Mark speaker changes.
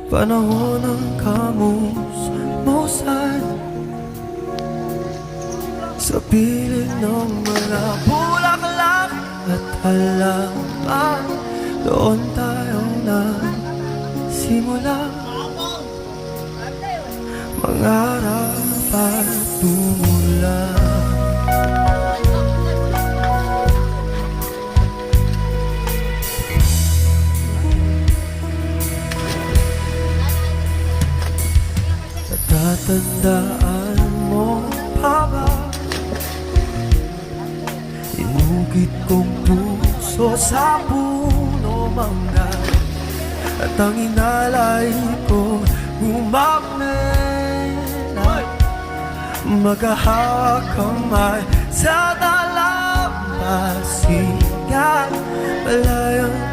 Speaker 1: panahon ng kamusmusan sa piling ng mga bulaklak at halaman. Doon tayo nagsimula mangarap at tumula. Natatandaan mo pa ba? Inugit kong puso sa puno mangga, at ang inalay ko gumamela, maghahawak kamay sa dalampasigan, malayang